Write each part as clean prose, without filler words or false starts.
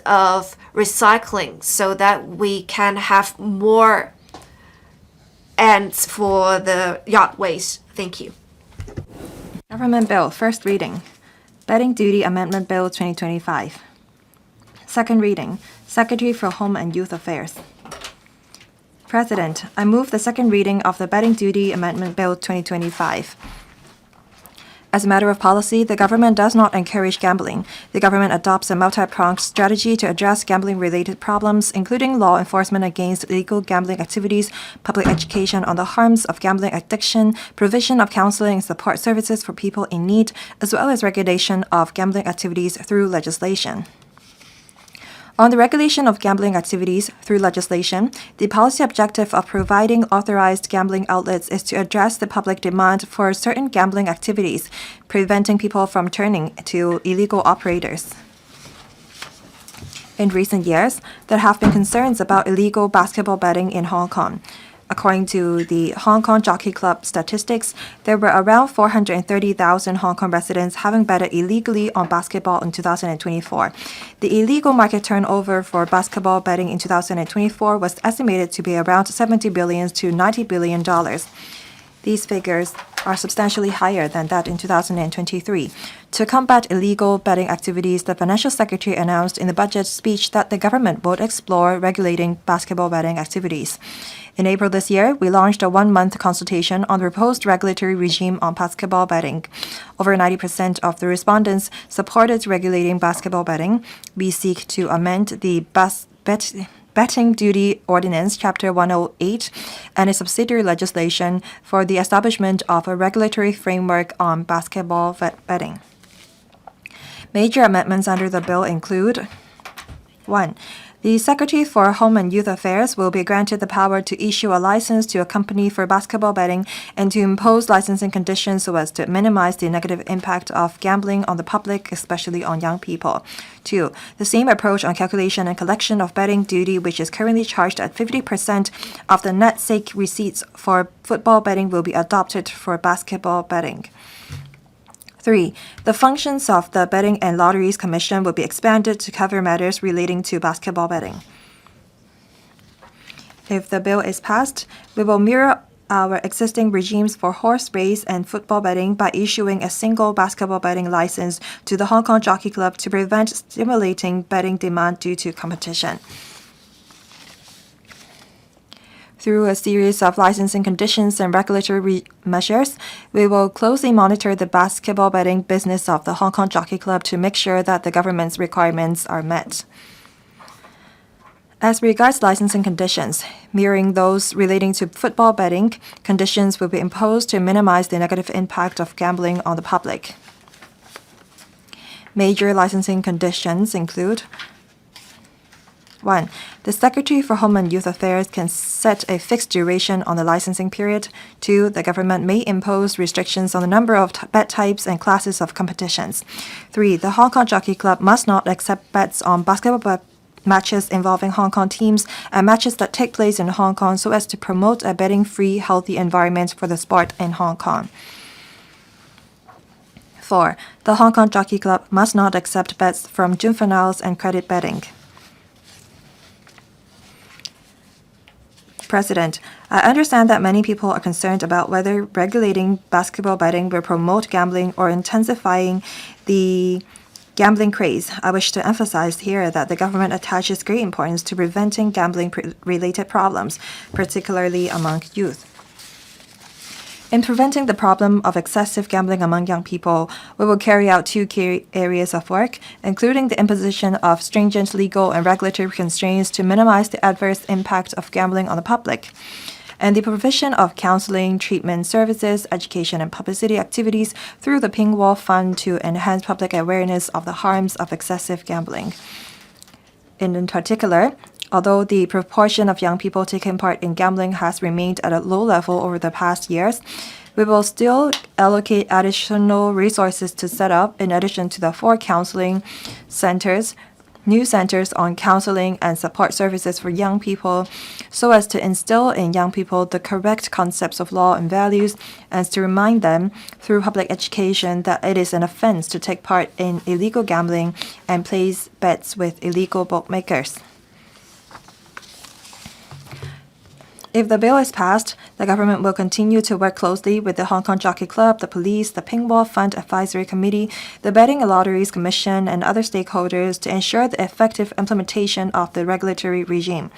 of recycling so that we can have more ends for the yard waste. Thank you. Government Bill, first reading. Betting Duty Amendment Bill 2025. Second reading. Secretary for Home and Youth Affairs. President, I move the second reading of the Betting Duty Amendment Bill 2025. As a matter of policy, the government does not encourage gambling. The government adopts a multi-pronged strategy to address gambling-related problems, including law enforcement against illegal gambling activities, public education on the harms of gambling addiction, provision of counseling and support services for people in need, as well as regulation of gambling activities through legislation. On the regulation of gambling activities through legislation, the policy objective of providing authorized gambling outlets is to address the public demand for certain gambling activities, preventing people from turning to illegal operators. In recent years, there have been concerns about illegal basketball betting in Hong Kong. According to the Hong Kong Jockey Club statistics, there were around 430,000 Hong Kong residents having betted illegally on basketball in 2024. The illegal market turnover for basketball betting in 2024 was estimated to be around $70 billion to $90 billion. These figures are substantially higher than that in 2023. To combat illegal betting activities, the Financial Secretary announced in the budget speech that the government would explore regulating basketball betting activities. In April this year, we launched a one-month consultation on the proposed regulatory regime on basketball betting. Over 90% of the respondents supported regulating basketball betting. We seek to amend the Betting Duty Ordinance, Chapter 108, and its subsidiary legislation for the establishment of a regulatory framework on basketball betting. Major amendments under the bill include: 1. The Secretary for Home and Youth Affairs will be granted the power to issue a license to a company for basketball betting and to impose licensing conditions so as to minimize the negative impact of gambling on the public, especially on young people. 2. The same approach on calculation and collection of betting duty, which is currently charged at 50% of the net stake receipts for football betting, will be adopted for basketball betting. 3. The functions of the Betting and Lotteries Commission will be expanded to cover matters relating to basketball betting. If the bill is passed, we will mirror our existing regimes for horse race and football betting by issuing a single basketball betting license to the Hong Kong Jockey Club to prevent stimulating betting demand due to competition. Through a series of licensing conditions and regulatory measures, we will closely monitor the basketball betting business of the Hong Kong Jockey Club to make sure that the government's requirements are met. As regards licensing conditions, mirroring those relating to football betting, conditions will be imposed to minimize the negative impact of gambling on the public. Major licensing conditions include: 1. The Secretary for Home and Youth Affairs can set a fixed duration on the licensing period. 2. The government may impose restrictions on the number of bet types and classes of competitions. 3. The Hong Kong Jockey Club must not accept bets on basketball matches involving Hong Kong teams and matches that take place in Hong Kong so as to promote a betting-free, healthy environment for the sport in Hong Kong. 4. The Hong Kong Jockey Club must not accept bets from juveniles and credit betting. President, I understand that many people are concerned about whether regulating basketball betting will promote gambling or intensifying the gambling craze. I wish to emphasize here that the government attaches great importance to preventing gambling-related problems, particularly among youth. In preventing the problem of excessive gambling among young people, we will carry out two key areas of work, including the imposition of stringent legal and regulatory constraints to minimize the adverse impact of gambling on the public, and the provision of counseling, treatment services, education, and publicity activities through the Ping Wall Fund to enhance public awareness of the harms of excessive gambling. In particular, although the proportion of young people taking part in gambling has remained at a low level over the past years, we will still allocate additional resources to set up, in addition to the 4 counseling centers, new centers on counseling and support services for young people so as to instill in young people the correct concepts of law and values and to remind them through public education that it is an offense to take part in illegal gambling and place bets with illegal bookmakers. If the bill is passed, the government will continue to work closely with the Hong Kong Jockey Club, the police, the Ping Wall Fund Advisory Committee, the Betting and Lotteries Commission, and other stakeholders to ensure the effective implementation of the regulatory regime.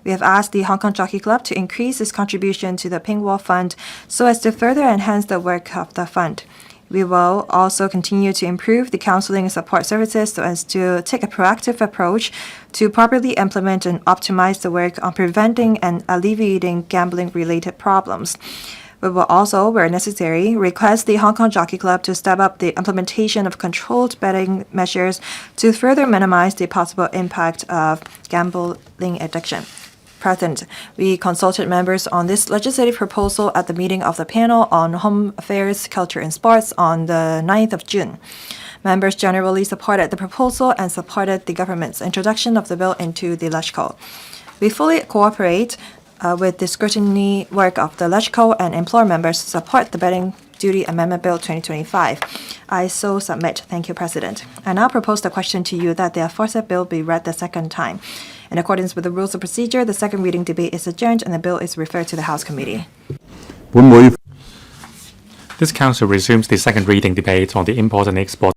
We have asked the Hong Kong Jockey Club to increase its contribution to the Ping Wall Fund so as to further enhance the work of the fund. We will also continue to improve the counseling and support services so as to take a proactive approach to properly implement and optimize the work on preventing and alleviating gambling-related problems. We will also, where necessary, request the Hong Kong Jockey Club to step up the implementation of controlled betting measures to further minimize the possible impact of gambling addiction. President, we consulted members on this legislative proposal at the meeting of the panel on Home Affairs, Culture and Sports on the 9th of June. Members generally supported the proposal and supported the government's introduction of the bill into the LegCo. We fully cooperate with the scrutiny work of the LegCo and implore members to support the Betting Duty Amendment Bill 2025. I so submit. Thank you, President. I now propose the question to you that the aforesaid bill be read the second time. In accordance with the rules of procedure, the second reading debate is adjourned and the bill is referred to the House Committee. This Council resumes the second reading debate on the import and export